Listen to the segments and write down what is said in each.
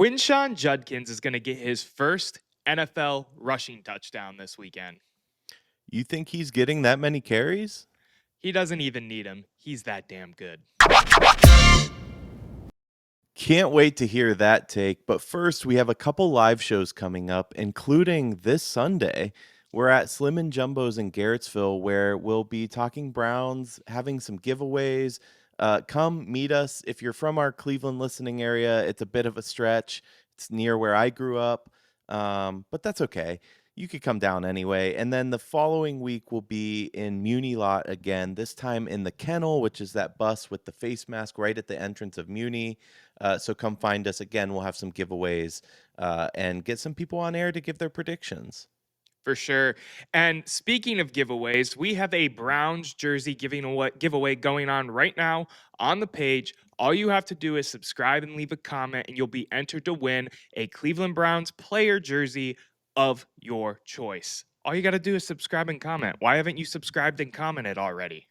Quinshawn Judkins is going to get his first NFL rushing touchdown this weekend. You think he's getting that many carries? He doesn't even need him. He's that damn good. Can't wait to hear that take. But first, we have a couple live shows coming up, including this Sunday. We're at Slim and Jumbo's in Garrettsville, where we'll be talking Browns, having some giveaways. Come meet us. If you're from our Cleveland listening area, it's a bit of a stretch. It's near where I grew up, but that's okay. You could come down anyway. And then the following week will be in Muni Lot again, this time in the Kennel, which is that bus with the face mask right at the entrance of Muni. So come find us again. We'll have some giveaways and get some people on air to give their predictions. For sure. And speaking of giveaways, we have a Browns jersey giveaway going on right now on the page. All you have to do is subscribe and leave a comment, and you'll be entered to win a Cleveland Browns player jersey of your choice. All you got to do is subscribe and comment. Why haven't you subscribed and commented already?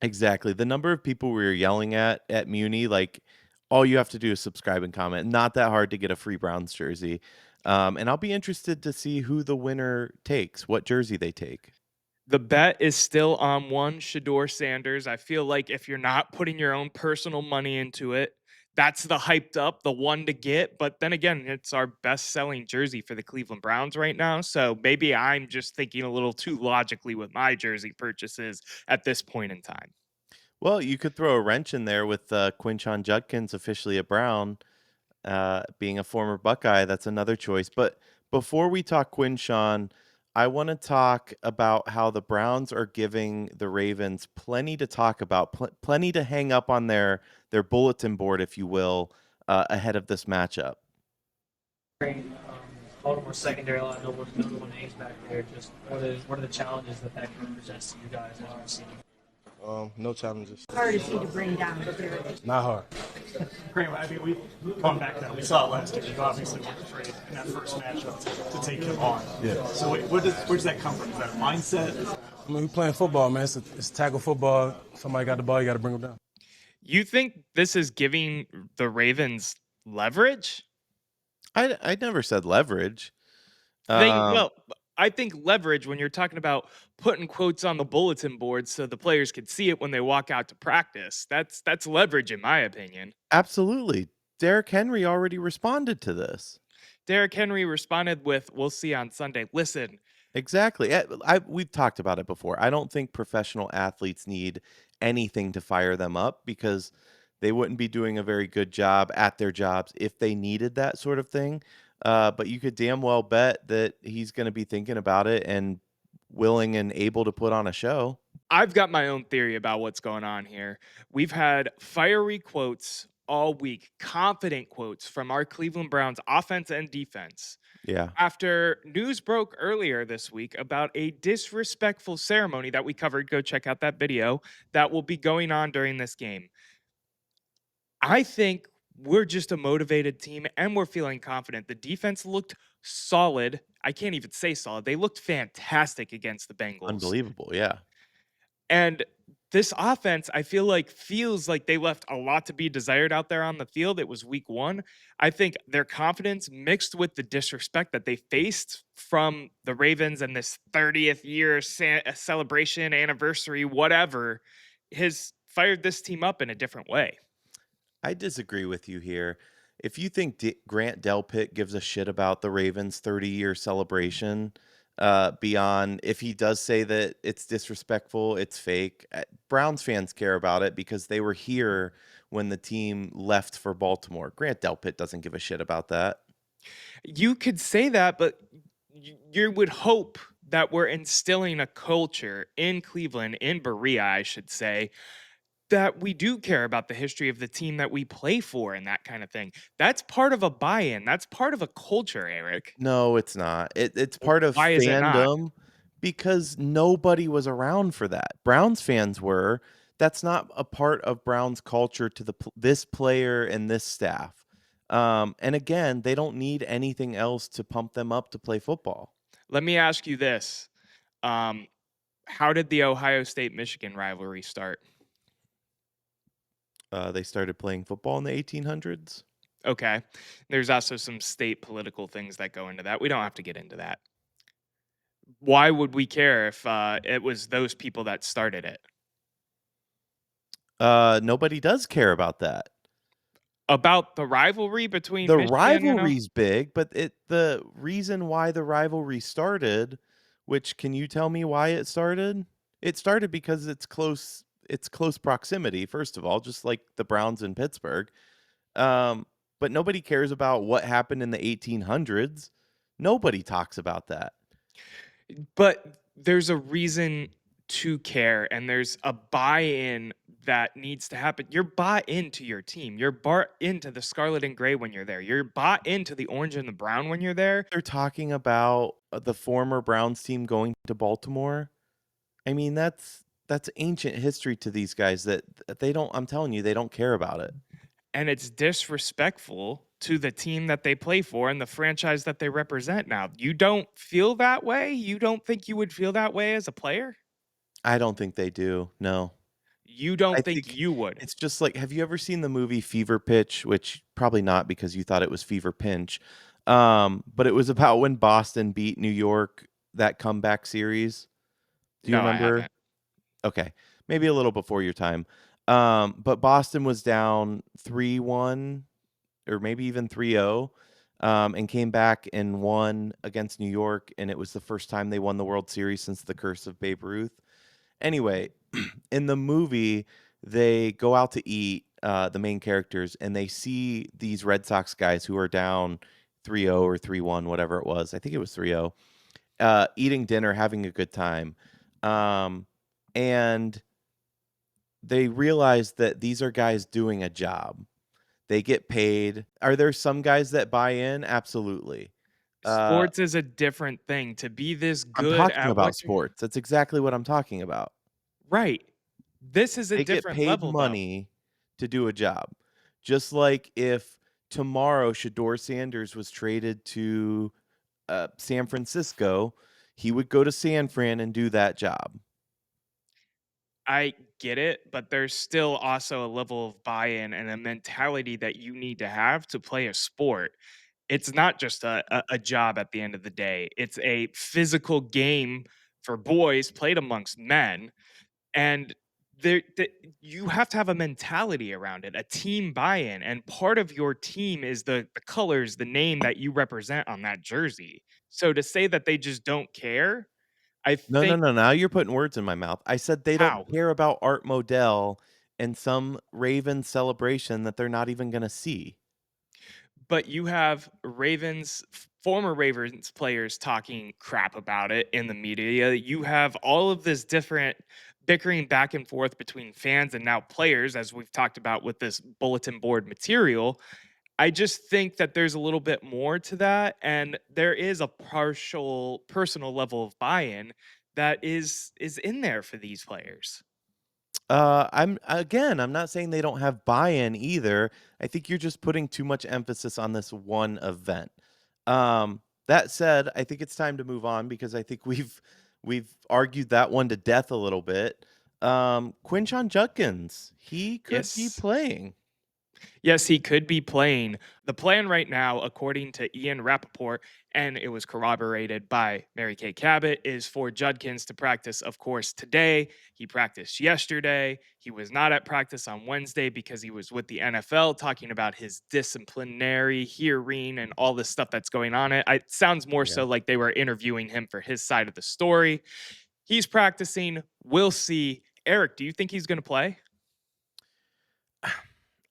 Exactly. The number of people we were yelling at Muni, like all you have to do is subscribe and comment. Not that hard to get a free Browns jersey. And I'll be interested to see who the winner takes, what jersey they take. The bet is still on one Shador Sanders. I feel like if you're not putting your own personal money into it, that's the hyped up, the one to get. But then again, it's our best selling jersey for the Cleveland Browns right now. So maybe I'm just thinking a little too logically with my jersey purchases at this point in time. Well, you could throw a wrench in there with Quinshon Judkins officially a Brown, being a former Buckeye. That's another choice. But before we talk Quinshon, I want to talk about how the Browns are giving the Ravens plenty to talk about, plenty to hang up on their bulletin board, if you will, ahead of this matchup. Um, Baltimore secondary line, no one names back there. Just what are the challenges that presents to you guys as you see? No challenges. Hard is he to bring down? Not hard. Graham, I mean, going back now, we saw it last year. You obviously weren't afraid in that first matchup to take him on. Yeah. So where does that come from? Is that a mindset? I mean, we playing football, man. It's tackle football. Somebody got the ball, you got to bring them down. You think this is giving the Ravens leverage? I never said leverage. Well, I think leverage when you're talking about putting quotes on the bulletin board so the players can see it when they walk out to practice. That's leverage in my opinion. Absolutely. Derrick Henry already responded to this. Derrick Henry responded with, "We'll see on Sunday." Listen, Exactly. We've talked about it before. I don't think professional athletes need anything to fire them up because they wouldn't be doing a very good job at their jobs if they needed that sort of thing. But you could damn well bet that he's going to be thinking about it and willing and able to put on a show. I've got my own theory about what's going on here. We've had fiery quotes all week, confident quotes from our Cleveland Browns offense and defense. Yeah. After news broke earlier this week about a disrespectful ceremony that we covered, go check out that video, that will be going on during this game. I think we're just a motivated team and we're feeling confident. The defense looked solid. I can't even say solid. They looked fantastic against the Bengals. Unbelievable. Yeah. And this offense, I feel like, feels like they left a lot to be desired out there on the field. It was week one. I think their confidence mixed with the disrespect that they faced from the Ravens and this 30th year celebration, anniversary, whatever, has fired this team up in a different way. I disagree with you here. If you think Grant Delpit gives a shit about the Ravens' 30-year celebration, beyond if he does say that it's disrespectful, it's fake, Browns fans care about it because they were here when the team left for Baltimore. Grant Delpit doesn't give a shit about that. You could say that, but you would hope that we're instilling a culture in Cleveland, in Berea, I should say, that we do care about the history of the team that we play for and that kind of thing. That's part of a buy-in. That's part of a culture, Erik. No, it's not. It's part of Why is it not? fandom because nobody was around for that. Browns fans were. That's not a part of Browns culture to this player and this staff. And again, they don't need anything else to pump them up to play football. Let me ask you this. How did the Ohio State-Michigan rivalry start? They started playing football in the 1800s. Okay. There's also some state political things that go into that. We don't have to get into that. Why would we care if it was those people that started it? Nobody does care about that. About the rivalry between The Michigan and rivalry's big, but the reason why the rivalry started, which can you tell me why it started? It started because it's close proximity, first of all, just like the Browns in Pittsburgh. Um, but nobody cares about what happened in the 1800s. Nobody talks about that. but there's a reason to care and there's a buy-in that needs to happen. You're bought into your team. You're bought into the scarlet and gray when you're there. You're bought into the orange and the brown when you're there. They're talking about the former Browns team going to Baltimore. I mean, that's ancient history to these guys that they don't I'm telling you, they don't care about it. And it's disrespectful to the team that they play for and the franchise that they represent now. You don't feel that way? You don't think you would feel that way as a player? I don't think they do, no. You I don't think think you would. it's just like have you ever seen the movie Fever Pitch? Which probably not because you thought it was Fever Pinch. But it was about when Boston beat New York, that comeback series. Do you No, I remember? haven't. Okay, maybe a little before your time. But Boston was down 3-1 or maybe even 3-0, and came back and won against New York, and it was the first time they won the World Series since the curse of Babe Ruth. Anyway, in the movie, they go out to eat, the main characters, and they see these Red Sox guys who are down 3-0 or 3-1, whatever it was. I think it was 3-0, eating dinner, having a good time. And they realize that these are guys doing a job. They get paid. Are there some guys that buy in? Absolutely. Uh, Sports is a different thing. To be this I'm good talking at about what you're sports. That's exactly what I'm talking about. right. This is a They get different paid level, though. money to do a job. Just like if tomorrow Shador Sanders was traded to San Francisco, he would go to San Fran and do that job. I get it, but there's still also a level of buy-in and a mentality that you need to have to play a sport. It's not just a job at the end of the day. It's a physical game for boys played amongst men, and you have to have a mentality around it, a team buy-in, and part of your team is the colors, the name that you represent on that jersey. So to say that they just don't care, I No, no, think no. Now you're putting words in my mouth. I said they don't how? care about Art Modell and some Raven celebration that they're not even going to see. But you have former Ravens players talking crap about it in the media. You have all of this different bickering back and forth between fans and now players, as we've talked about with this bulletin board material. I just think that there's a little bit more to that, and there is a partial personal level of buy-in that is in there for these players. I'm not saying they don't have buy-in either. I think you're just putting too much emphasis on this one event. That said, I think it's time to move on because I think we've argued that one to death a little bit. Quinshon Judkins, he could be Yes. playing. Yes, he could be playing. The plan right now, according to Ian Rappaport, and it was corroborated by Mary Kay Cabot, is for Judkins to practice, of course, today. He practiced yesterday. He was not at practice on Wednesday because he was with the NFL talking about his disciplinary hearing and all this stuff that's going on. It sounds more Yeah. so like they were interviewing him for his side of the story. He's practicing. We'll see. Eric, do you think he's going to play?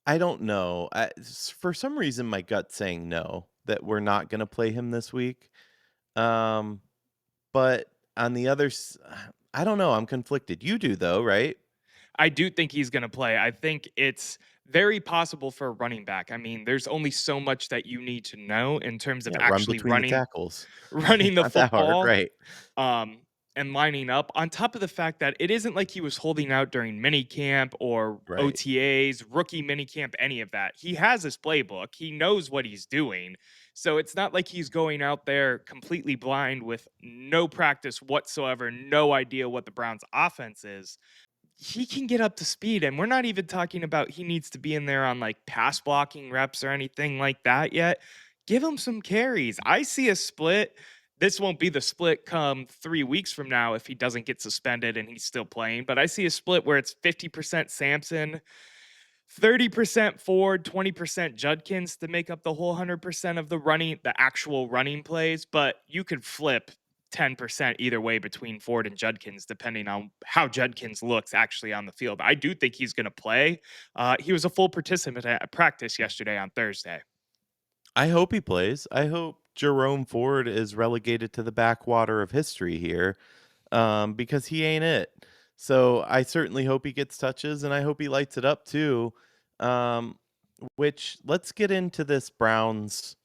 I don't know. For some reason, my gut's saying no, that we're not going to play him this week. Um, but on the I don't know. I'm conflicted. You do though, right? I do think he's going to play. I think it's very possible for a running back. I mean, there's only so much that you need to know in terms of Yeah, run actually between the running tackles. running the Not that hard, football, right? um, and lining up. On top of the fact that it isn't like he was holding out during mini camp or Right. OTAs, rookie mini camp, any of that. He has his playbook. He knows what he's doing. So it's not like he's going out there completely blind with no practice whatsoever, no idea what the Browns offense is. he can get up to speed, and we're not even talking about he needs to be in there on like pass blocking reps or anything like that yet. Give him some carries. I see a split. This won't be the split come 3 weeks from now if he doesn't get suspended and he's still playing, but I see a split where it's 50% Sampson, 30% Ford, 20% Judkins to make up the whole 100% of the actual running plays. But you could flip 10% either way between Ford and Judkins, depending on how Judkins looks actually on the field. I do think he's going to play. He was a full participant at practice yesterday on Thursday. I hope he plays. I hope Jerome Ford is relegated to the backwater of history here, because he ain't it. So I certainly hope he gets touches, and I hope he lights it up too. Um, which let's get into this Browns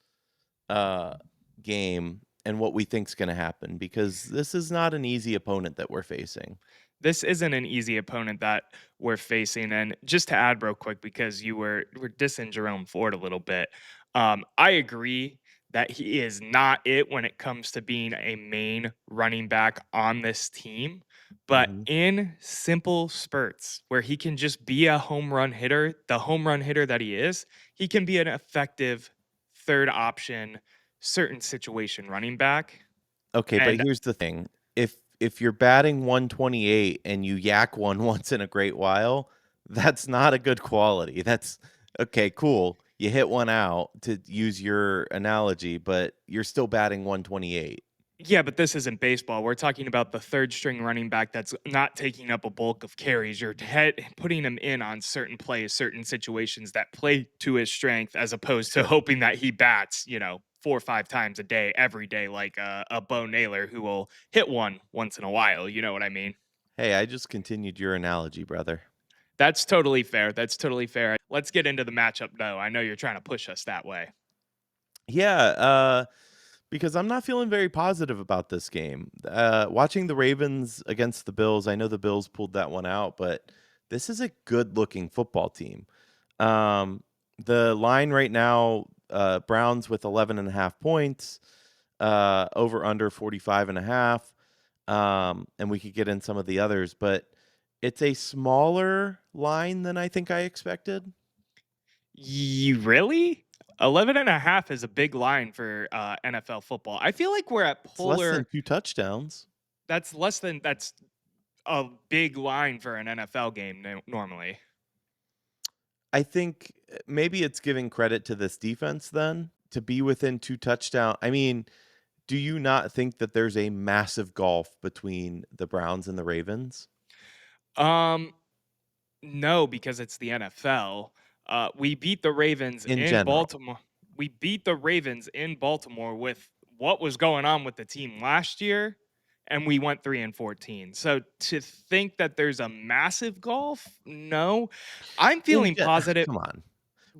uh, game and what we think's going to happen, because this is not an easy opponent that we're facing. This isn't an easy opponent that we're facing. And just to add real quick, because were dissing Jerome Ford a little bit, I agree that he is not it when it comes to being a main running back on this team. But Mhm. in simple spurts where he can just be a home run hitter, the home run hitter that he can be an effective third option, certain situation running back. Okay, but And here's the thing. If you're batting 128 and you yak one once in a great while, that's not a good quality. That's okay, cool. You hit one out, to use your analogy, but you're still batting 128. yeah, but this isn't baseball. We're talking about the third string running back that's not taking up a bulk of carries. You're putting him in on certain plays, certain situations that play to his strength, as opposed to Sure. hoping that he bats, 4 or 5 times a day, every day, like a Bo Naylor who will hit one once in a while. You know what I mean? Hey, I just continued your analogy, brother. That's totally fair. That's totally fair. Let's get into the matchup, though. I know you're trying to push us that way. Yeah, because I'm not feeling very positive about this game. Watching the Ravens against the Bills, I know the Bills pulled that one out, but this is a good-looking football team. Um, the line right now, Browns with 11.5 points, over under 45.5. And we could get in some of the others, but it's a smaller line than I think I expected. You really? 11 and a half is a big line for NFL football. I feel like we're at It's less than polar. 2 touchdowns. That's a big line for an NFL game normally. I think maybe it's giving credit to this defense then to be within 2 touchdown. I mean, do you not think that there's a massive gulf between the Browns and the Ravens Um, no, because it's the NFL. We beat the Ravens in in general? Baltimore. We beat the Ravens in Baltimore with what was going on with the team last year, and we went 3-14. So to think that there's a massive gulf, no. I'm In feeling gen positive. Come on.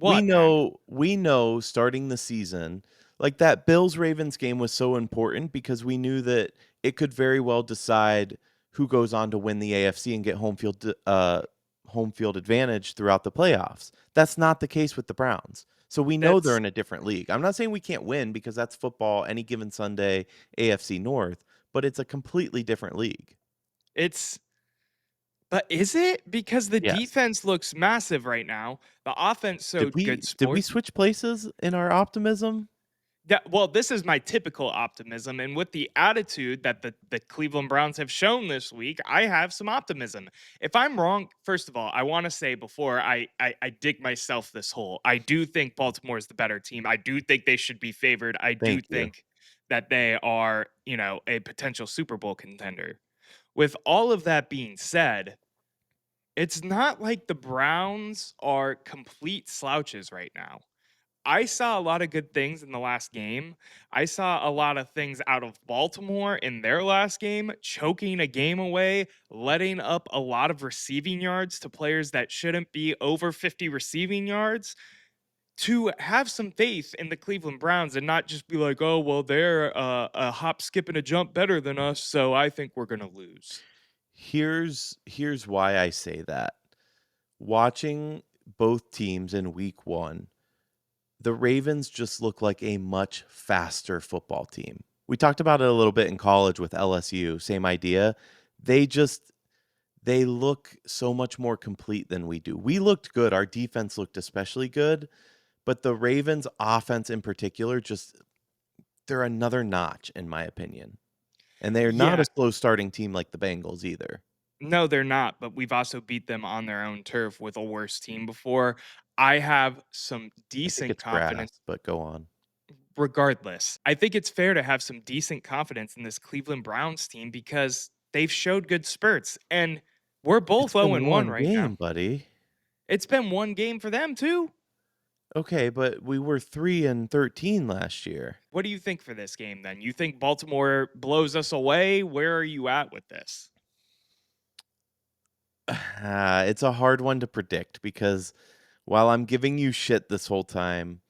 We What, man? know we know starting the season, like that Bills Ravens game was so important because we knew that it could very well decide who goes on to win the AFC and get home field advantage throughout the playoffs. That's not the case with the Browns. So we know they're That's in a different league. I'm not saying we can't win because that's football any given Sunday, AFC North, but it's a completely different league. it's but is it? Because the Yes. defense looks massive right now. The offense showed good Did we sport. switch places in our optimism? Yeah, well, this is my typical optimism, and with the attitude that the Cleveland Browns have shown this week, I have some optimism. If I'm wrong, first of all, I want to say before I dig myself this hole, I do think Baltimore is the better team. I do think they should be favored. I do Thank you. think that they are, a potential Super Bowl contender. With all of that being said, it's not like the Browns are complete slouches right now. I saw a lot of good things in the last game. I saw a lot of things out of Baltimore in their last game, choking a game away, letting up a lot of receiving yards to players that shouldn't be over 50 receiving yards. To have some faith in the Cleveland Browns and not just be like, oh, well, they're a hop, skip, and a jump better than us, so I think we're going to lose. Here's why I say that. Watching both teams in week 1, the Ravens just look like a much faster football team. We talked about it a little bit in college with LSU, same idea. They just they look so much more complete than we do. We looked good. Our defense looked especially good, but the Ravens offense in particular, just they're another notch in my opinion. And they're not a Yeah. slow starting team like the Bengals either. No, they're not, but we've also beat them on their own turf with a worse team before. I have some I think decent it's grass, confidence but go on. regardless. I think it's fair to have some decent confidence in this Cleveland Browns team because they've showed good spurts, and we're It's both 0 been and 1 one right now. game, buddy. It's been one game for them too. Okay, but we were 3-13 last year. What do you think for this game then? You think Baltimore blows us away? Where are you at with this? It's a hard one to predict because while I'm giving you shit this whole time,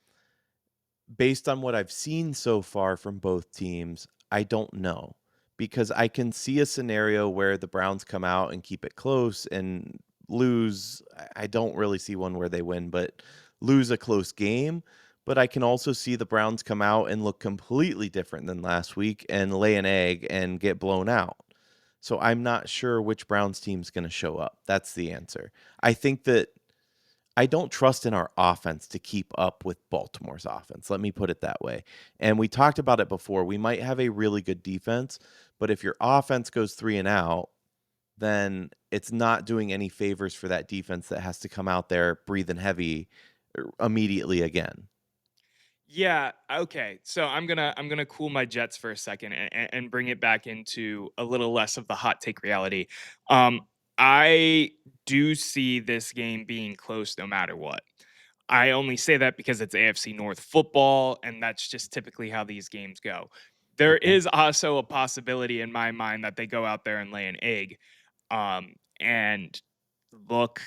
based on what I've seen so far from both teams, I don't know. Because I can see a scenario where the Browns come out and keep it close and lose. I don't really see one where they win, but lose a close game. But I can also see the Browns come out and look completely different than last week and lay an egg and get blown out. So I'm not sure which Browns team's going to show up. That's the answer. I think that I don't trust in our offense to keep up with Baltimore's offense. Let me put it that way. And we talked about it before. We might have a really good defense, but if your offense goes 3 and out, then it's not doing any favors for that defense that has to come out there breathing heavy immediately again. Yeah, okay. So I'm gonna cool my jets for a second and bring it back into a little less of the hot take reality. I do see this game being close no matter what. I only say that because it's AFC North football, and that's just typically how these games go. There Okay. is also a possibility in my mind that they go out there and lay an egg, and look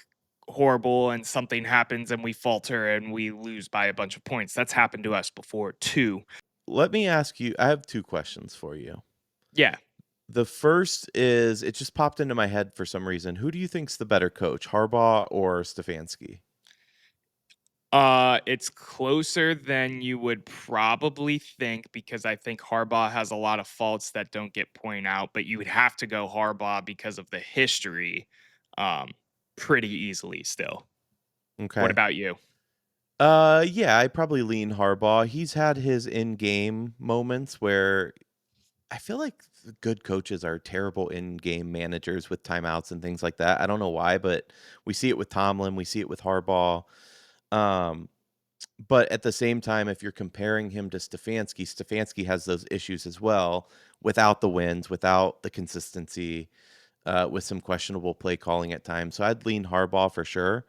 horrible, and something happens, and we falter, and we lose by a bunch of points. That's happened to us before too. Let me ask you, I have two questions for you. Yeah, The first is it just popped into my head for some reason. Who do you think's the better coach, Harbaugh or Stefanski? it's closer than you would probably think because I think Harbaugh has a lot of faults that don't get pointed out, but you would have to go Harbaugh because of the history, um, pretty easily still. What Okay. about you? Yeah, I probably lean Harbaugh. He's had his in-game moments where I feel like good coaches are terrible in-game managers with timeouts and things like that. I don't know why, but we see it with Tomlin, we see it with Harbaugh. Um, but at the same time, if you're comparing him to Stefanski, Stefanski has those issues as well, without the wins, without the consistency, with some questionable play calling at times. So I'd lean Harbaugh for sure.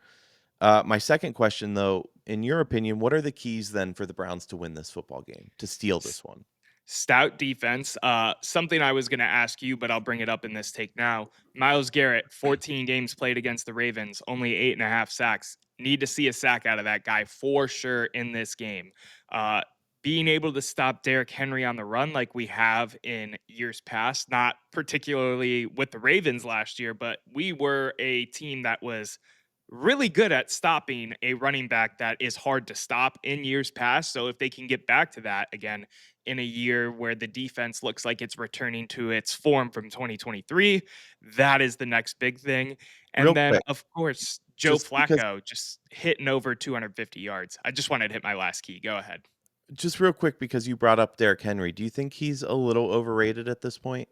My second question, though, in your opinion, what are the keys then for the Browns to win this football game, to steal this one? Stout defense. Something I was going to ask you, but I'll bring it up in this take now. Miles Garrett, 14 games played against the Ravens, only 8.5 sacks. Need to see a sack out of that guy for sure in this game. Uh, Being able to stop Derrick Henry on the run like we have in years past, not particularly with the Ravens last year, but we were a team that was really good at stopping a running back that is hard to stop in years past. So if they can get back to that again, in a year where the defense looks like it's returning to its form from 2023. That is the next big thing. Real And then, quick, of course, Joe just because Flacco just hitting over 250 yards. I just wanted to hit my last key. Go ahead. just real quick because you brought up Derrick Henry, do you think he's a little overrated at this point?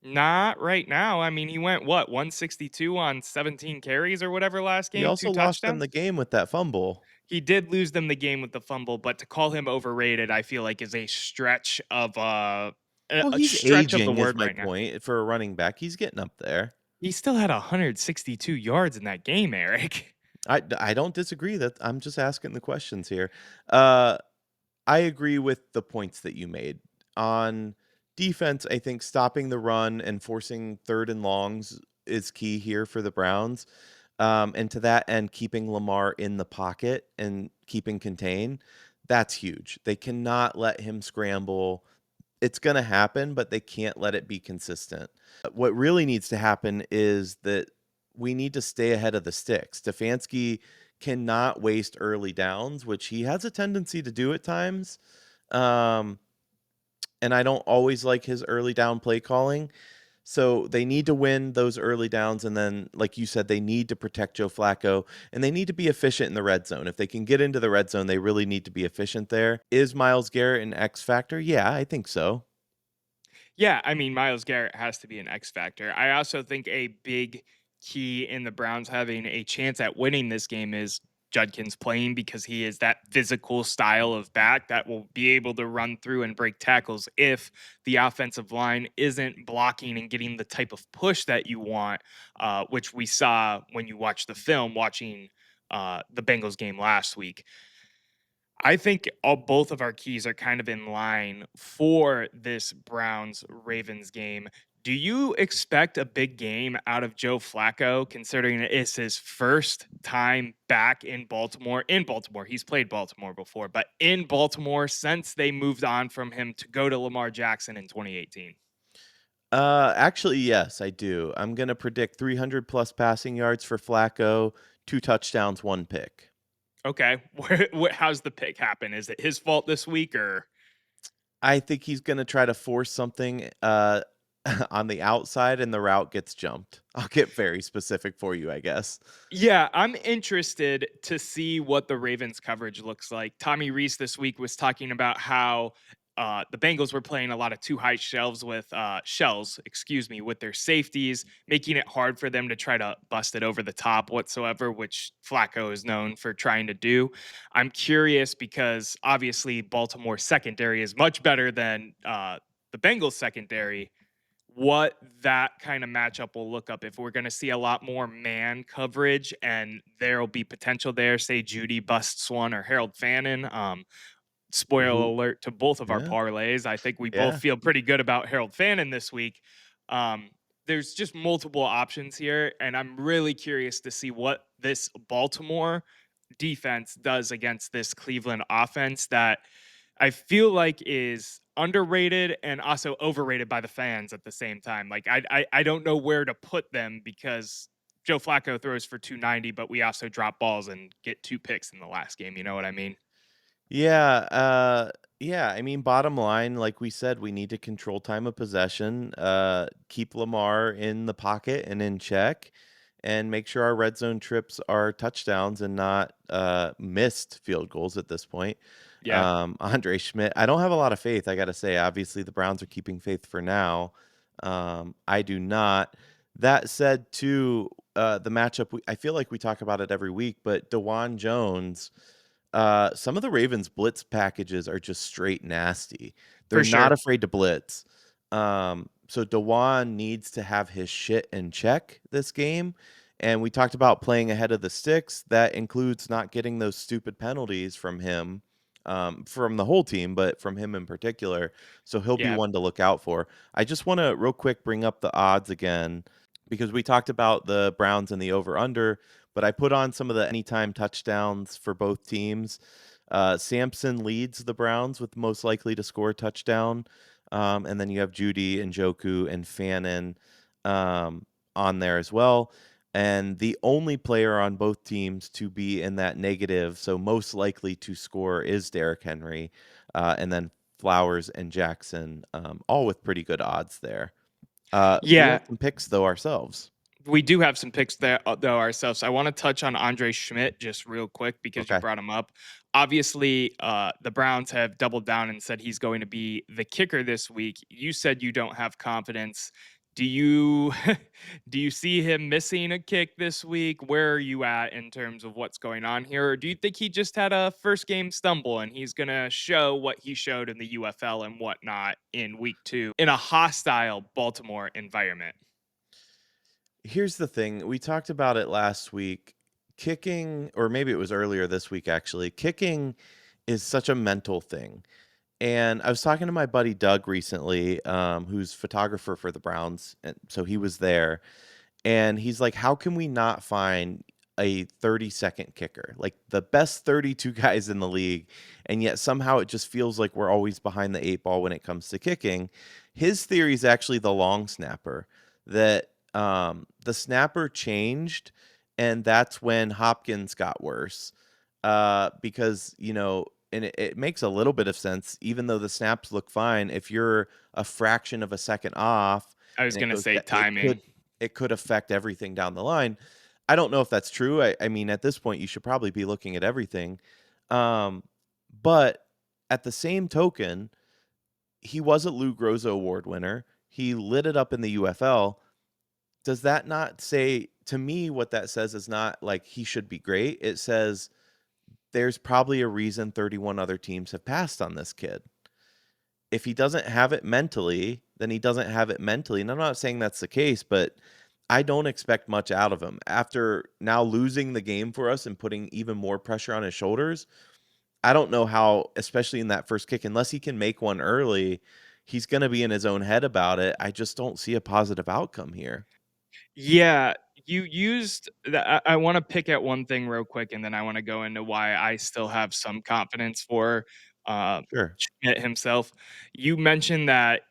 Not right now. I mean, he went what, 162 on 17 carries or whatever last He game, also two lost them the touchdowns. game with that fumble. He did lose them the game with the fumble, but to call him overrated, I feel like is a stretch of Well, a he's stretch of the aging is word my right now. point for a running back. He's getting up there. He still had 162 yards in that game, Eric. I don't disagree that I'm just asking the questions here. Uh, I agree with the points that you made. On defense, I think stopping the run and forcing third and longs is key here for the Browns. And to that end, keeping Lamar in the pocket and keeping contained, that's huge. They cannot let him scramble. It's going to happen, but they can't let it be consistent. What really needs to happen is that we need to stay ahead of the sticks. Stefanski cannot waste early downs, which he has a tendency to do at times. Um, and I don't always like his early down play calling. So they need to win those early downs, and then, like you said, they need to protect Joe Flacco, and they need to be efficient in the red zone. If they can get into the red zone, they really need to be efficient there. Is Myles Garrett an X factor? Yeah, I think so. Yeah, I mean, Miles Garrett has to be an X factor. I also think a big key in the Browns having a chance at winning this game is Judkins playing, because he is that physical style of back that will be able to run through and break tackles if the offensive line isn't blocking and getting the type of push that you want, which we saw when you watch the film watching the Bengals game last week. I think both of our keys are kind of in line for this Browns Ravens game. Do you expect a big game out of Joe Flacco, considering it's his first time back in Baltimore? In Baltimore, he's played Baltimore before, but in Baltimore since they moved on from him to go to Lamar Jackson in 2018. Actually, yes, I do. I'm gonna predict 300 plus passing yards for Flacco, 2 touchdowns, 1 pick. Okay, how's the pick happen? Is it his fault this week or? I think he's gonna try to force something on the outside, and the route gets jumped. I'll get very specific for you, I guess. Yeah, I'm interested to see what the Ravens coverage looks like. Tommy Reese this week was talking about how the Bengals were playing a lot of too high shells, excuse me, with their safeties, making it hard for them to try to bust it over the top whatsoever, which Flacco is known for trying to do. I'm curious because obviously Baltimore secondary is much better than the Bengals secondary, what that kind of matchup will look up if we're going to see a lot more man coverage and there'll be potential there. Say Jeudy busts one or Harold Fannin. Spoiler Who alert to both of our Yeah, parlays. I think we both yeah. feel pretty good about Harold Fannin this week. Um, there's just multiple options here, and I'm really curious to see what this Baltimore defense does against this Cleveland offense that I feel like is underrated and also overrated by the fans at the same time. Like I don't know where to put them because Joe Flacco throws for 290, but we also drop balls and get 2 picks in the last game. You know what I mean? Yeah, yeah, I mean, bottom line, like we said, we need to control time of possession, keep Lamar in the pocket and in check, and make sure our red zone trips are touchdowns and not missed field goals at this point. Yeah. Andre Schmidt, I don't have a lot of faith, I gotta say. Obviously, the Browns are keeping faith for now. I do not. That said, too, the matchup, I feel like we talk about it every week, but Dewan Jones, some of the Ravens blitz packages are just straight nasty. They're For not sure. afraid to blitz. So Dewan needs to have his shit in check this game. And we talked about playing ahead of the sticks. That includes not getting those stupid penalties from him, from the whole team, but from him in particular. So he'll be Yeah. one to look out for. I just want to real quick bring up the odds again because we talked about the Browns and the over under, but I put on some of the anytime touchdowns for both teams. Sampson leads the Browns with most likely to score a touchdown. And then you have Jeudy and Joku and Fannin on there as well. And the only player on both teams to be in that negative, so most likely to score, is Derrick Henry. And then Flowers and Jackson, all with pretty good odds there. We have Yeah. some picks, though, ourselves. We do have some picks there though ourselves. I want to touch on Andre Schmidt just real quick because you Okay. brought him up. Obviously, the Browns have doubled down and said he's going to be the kicker this week. You said you don't have confidence. Do you do you see him missing a kick this week? Where are you at in terms of what's going on here? Or do you think he just had a first game stumble and he's gonna show what he showed in the UFL and whatnot in week 2 in a hostile Baltimore environment? Here's the thing. We talked about it last week. Kicking, or maybe it was earlier this week, actually. Kicking is such a mental thing. And I was talking to my buddy Doug recently, who's photographer for the Browns. And so he was there. And he's like, how can we not find a 30-second kicker? Like the best 32 guys in the league. And yet somehow it just feels like we're always behind the 8 ball when it comes to kicking. His theory is actually the long snapper, that the snapper changed. And that's when Hopkins got worse. Because, and it makes a little bit of sense, even though the snaps look fine. If you're a fraction of a second off, I was and it gonna goes say timing. it could affect everything down the line. I don't know if that's true. I mean, at this point, you should probably be looking at everything. Um, but at the same token, he was a Lou Groza Award winner. He lit it up in the UFL. Does that not say to me what that says is not like he should be great? It says there's probably a reason 31 other teams have passed on this kid. If he doesn't have it mentally, then he doesn't have it mentally. And I'm not saying that's the case, but I don't expect much out of him. After now losing the game for us and putting even more pressure on his shoulders, I don't know how, especially in that first kick, unless he can make one early, he's going to be in his own head about it. I just don't see a positive outcome here. Yeah, you used the I wanna pick at one thing real quick, and then I wanna go into why I still have some confidence for, uh, Sure. Schmidt himself. You mentioned that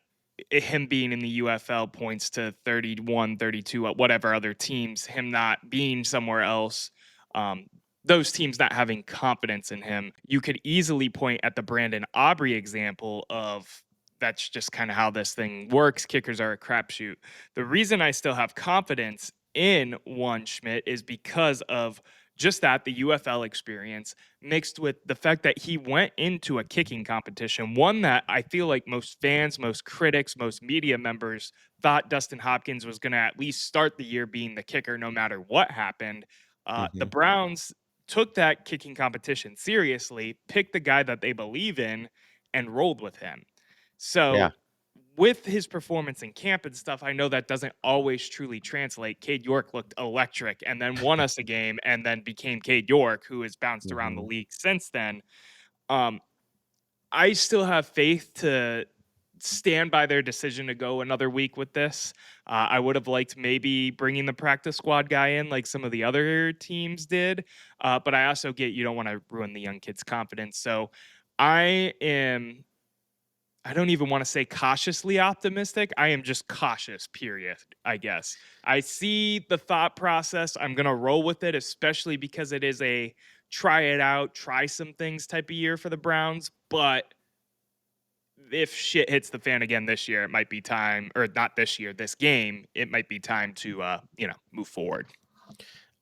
him being in the UFL points to 31, 32, whatever other teams, him not being somewhere else, um, those teams not having confidence in him. You could easily point at the Brandon Aubrey example of that's just kinda how this thing works, kickers are a crapshoot. The reason I still have confidence in one Schmidt is because of just that the UFL experience mixed with the fact that he went into a kicking competition, one that I feel like most fans, most critics, most media members thought Dustin Hopkins was going to at least start the year being the kicker no matter what happened. The Mhm. Browns took that kicking competition seriously, picked the guy that they believe in, and rolled with him. Yeah. So with his performance in camp and stuff, I know that doesn't always truly translate. Cade York looked electric and then won us a game and then became Cade York, who has bounced around the Mhm. league since then. Um, I still have faith to stand by their decision to go another week with this. I would have liked maybe bringing the practice squad guy in like some of the other teams did, but I also get you don't want to ruin the young kid's confidence. So I am I don't even wanna say cautiously optimistic, I am just cautious, period, I guess. I see the thought process, I'm gonna roll with it, especially because it is a try it out, try some things type of year for the Browns, but if shit hits the fan again this year, it might be time or not this year, this game, it might be time to, move forward.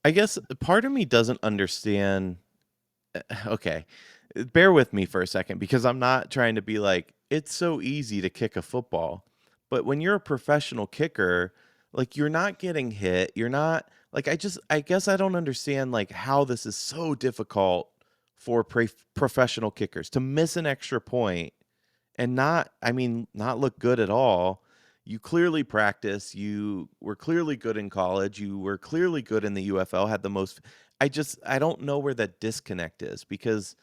I guess part of me doesn't understand. Okay. Bear with me for a second because I'm not trying to be like, it's so easy to kick a football. But when you're a professional kicker, like you're not getting hit. You're not like, I guess I don't understand like how this is so difficult for professional kickers to miss an extra point and not, I mean, not look good at all. You clearly practice. You were clearly good in college. You were clearly good in the UFL, had the most. I don't know where that disconnect is because,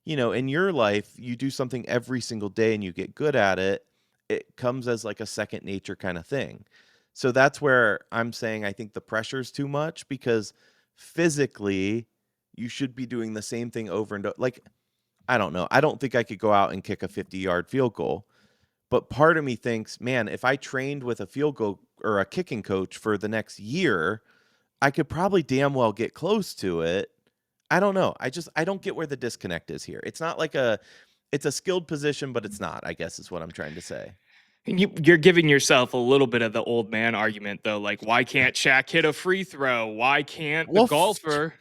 in your life, you do something every single day and you get good at it. It comes as like a second nature kind of thing. So that's where I'm saying I think the pressure is too much because physically, you should be doing the same thing over and over. Like, I don't know. I don't think I could go out and kick a 50-yard field goal. But part of me thinks, man, if I trained with a field goal or a kicking coach for the next year, I could probably damn well get close to it. I don't know. I don't get where the disconnect is here. It's not like it's a skilled position, but it's not, I guess is what I'm trying to say. And you're giving yourself a little bit of the old man argument, though, like, why can't Shaq hit a free throw? Why can't the Well, golfer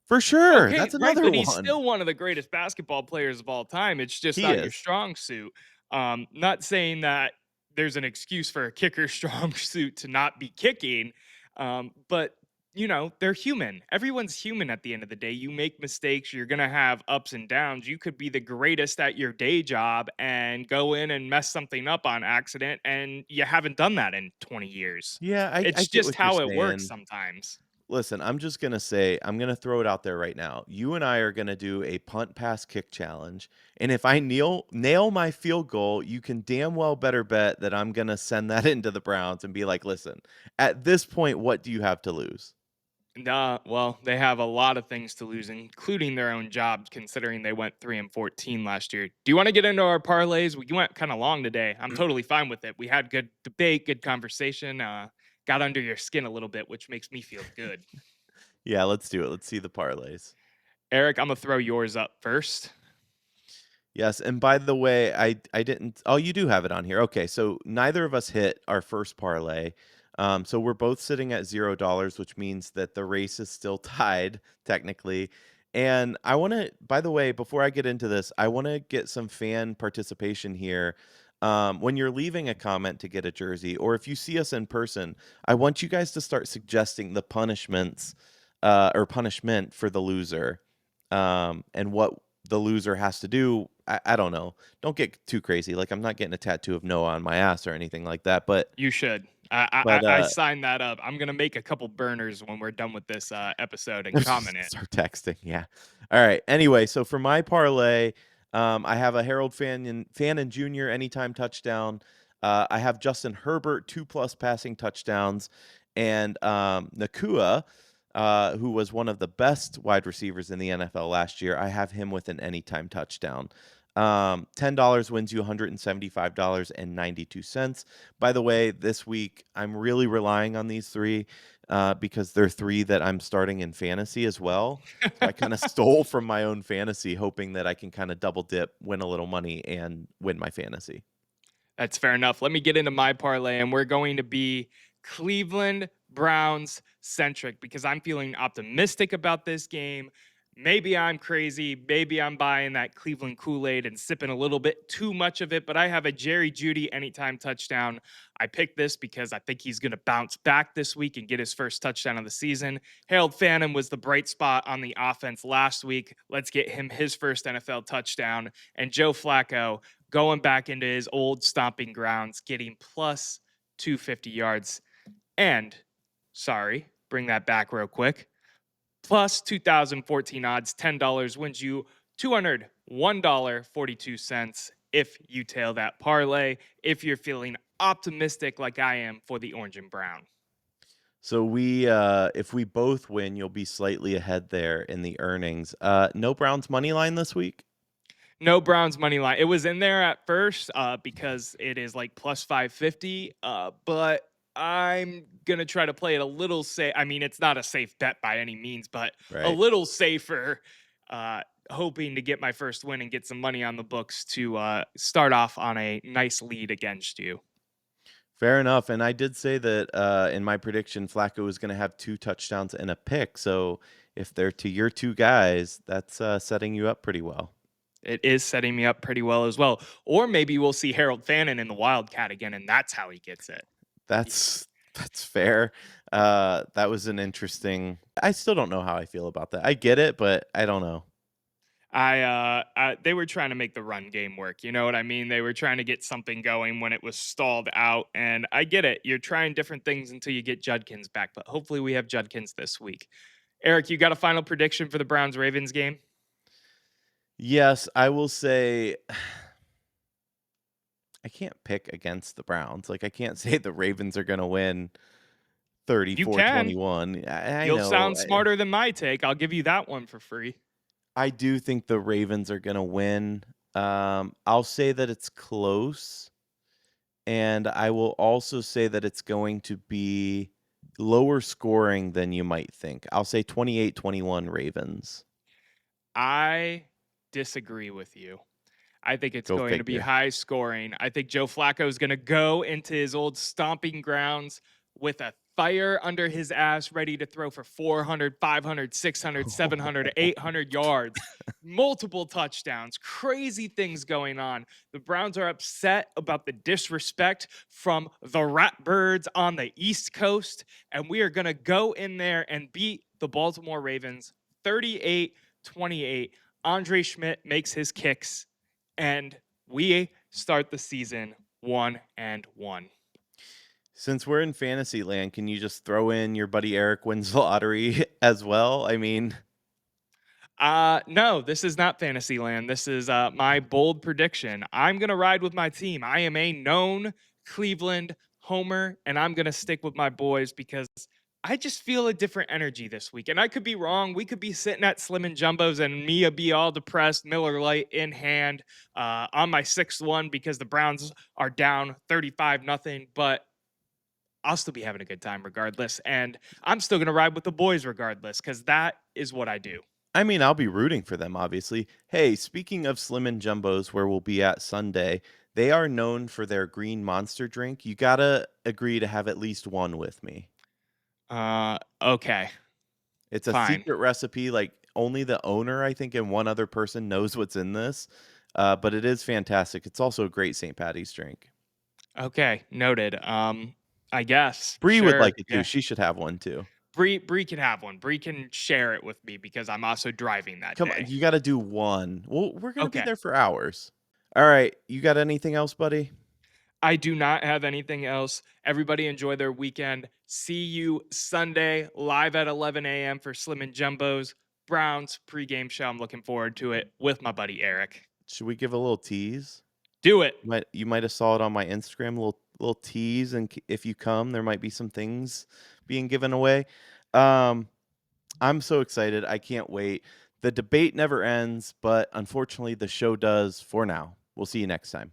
for sure. Okay, That's right, another but he's one. still one of the greatest basketball players of all time. It's just He not your is. strong suit. Not saying that there's an excuse for a kicker's strong suit to not be kicking, but they're human. Everyone's human at the end of the day. You make mistakes, you're gonna have ups and downs. You could be the greatest at your day job and go in and mess something up on accident, and you haven't done that in 20 years. Yeah, I It's get just what you're how it works saying. sometimes. Listen, I'm just gonna say, I'm gonna throw it out there right now. You and I are gonna do a punt pass kick challenge. And if I nail my field goal, you can damn well better bet that I'm gonna send that into the Browns and be like, listen, at this point, what do you have to lose? Nah, well, they have a lot of things to lose, including their own jobs, considering they went 3-14 last year. Do you want to get into our parlays? We went kind of long today. I'm totally fine with it. We had good debate, good conversation. Got under your skin a little bit, which makes me feel good. Yeah, let's do it. Let's see the parlays. Eric, I'm gonna throw yours up first. Yes, and by the way, I didn't. Oh, you do have it on here. Okay, so neither of us hit our first parlay. So we're both sitting at $0, which means that the race is still tied technically. And I want to, by the way, before I get into this, I want to get some fan participation here. When you're leaving a comment to get a jersey, or if you see us in person, I want you guys to start suggesting the punishments, or punishment for the loser, and what the loser has to do. I don't know. Don't get too crazy. Like, I'm not getting a tattoo of Noah on my ass or anything like that. But You should. I, but I signed that up. I'm gonna make a couple burners when we're done with this episode and comment it. start texting. Yeah. All right. Anyway, so for my parlay, I have a Harold Fannin Jr. anytime touchdown. I have Justin Herbert 2+ passing touchdowns, and Nakua, who was one of the best wide receivers in the NFL last year. I have him with an anytime touchdown. $10 wins you $175.92. By the way, this week I'm really relying on these three, because they're three that I'm starting in fantasy as well. So I kind of stole from my own fantasy, hoping that I can kind of double dip, win a little money, and win my fantasy. That's fair enough. Let me get into my parlay, and we're going to be Cleveland Browns centric because I'm feeling optimistic about this game. Maybe I'm crazy. Maybe I'm buying that Cleveland Kool-Aid and sipping a little bit too much of it, but I have a Jerry Jeudy anytime touchdown. I picked this because I think he's going to bounce back this week and get his first touchdown of the season. Harold Fannin was the bright spot on the offense last week. Let's get him his first NFL touchdown. And Joe Flacco going back into his old stomping grounds, getting plus 250 yards. And, sorry, bring that back real quick. Plus 2014 odds, $10 wins you $201.42 if you tail that parlay, if you're feeling optimistic like I am for the orange and brown. So if we both win, you'll be slightly ahead there in the earnings. No Browns money line this week. No Browns money line. It was in there at first because it is like plus 550, but I'm going to try to play it a little safe. I mean, it's not a safe bet by any means, but a Right. little safer, hoping to get my first win and get some money on the books to start off on a nice lead against you. Fair enough. And I did say that in my prediction, Flacco was going to have 2 touchdowns and a pick. So if they're to your 2 guys, that's setting you up pretty well. It is setting me up pretty well as well. Or maybe we'll see Harold Fannin in the Wildcat again, and that's how he gets it. That's fair. That was an interesting. I still don't know how I feel about that. I get it, but I don't know. They were trying to make the run game work. You know what I mean? They were trying to get something going when it was stalled out. And I get it. You're trying different things until you get Judkins back, but hopefully we have Judkins this week. Eric, you got a final prediction for the Browns Ravens game? Yes, I will say I can't pick against the Browns. Like, I can't say the Ravens are going to win You can. 34-21. I You'll know. sound smarter than my take. I'll give you that one for free. I do think the Ravens are going to win. I'll say that it's close, and I will also say that it's going to be lower scoring than you might think. I'll say 28-21 Ravens. I disagree with you. I think it's Go going to be figure. high scoring. I think Joe Flacco is going to go into his old stomping grounds with a fire under his ass, ready to throw for 400, 500, 600, 700, 800 yards, multiple touchdowns, crazy things going on. The Browns are upset about the disrespect from the Ratbirds on the East Coast, and we are going to go in there and beat the Baltimore Ravens 38-28. Andre Schmidt makes his kicks, and we start the season 1-1. Since we're in fantasy land, can you just throw in your buddy Erik wins the lottery as well? I mean, No, this is not Fantasyland. This is my bold prediction. I'm gonna ride with my team. I am a known Cleveland homer, and I'm gonna stick with my boys because I just feel a different energy this week. And I could be wrong. We could be sitting at Slim and Jumbos, and Mia be all depressed, Miller Lite in hand, on my 6-1 because the Browns are down 35-0. But I'll still be having a good time regardless, and I'm still gonna ride with the boys regardless because that is what I do. I mean, I'll be rooting for them, obviously. Hey, speaking of Slim and Jumbos, where we'll be at Sunday, they are known for their green monster drink. You gotta agree to have at least one with me. Okay, It's a fine. secret recipe, like only the owner, I think, and one other person knows what's in this. But it is fantastic. It's also a great St. Patty's drink. Okay, noted. I guess. Bree would Sure. like it too. Yeah. She should have one too. Bree can have one. Bree can share it with me because I'm also driving that Come on, day. you got to do one. Well, we're gonna be Okay. there for hours. All right, you got anything else, buddy? I do not have anything else. Everybody enjoy their weekend. See you Sunday live at 11 a.m. for Slim and Jumbo's Browns pregame show. I'm looking forward to it with my buddy Erik. Should we give a little tease? Do it. You might have saw it on my Instagram, little tease, and if you come, there might be some things being given away. Um, I'm so excited. I can't wait. The debate never ends, but unfortunately, the show does for now. We'll see you next time.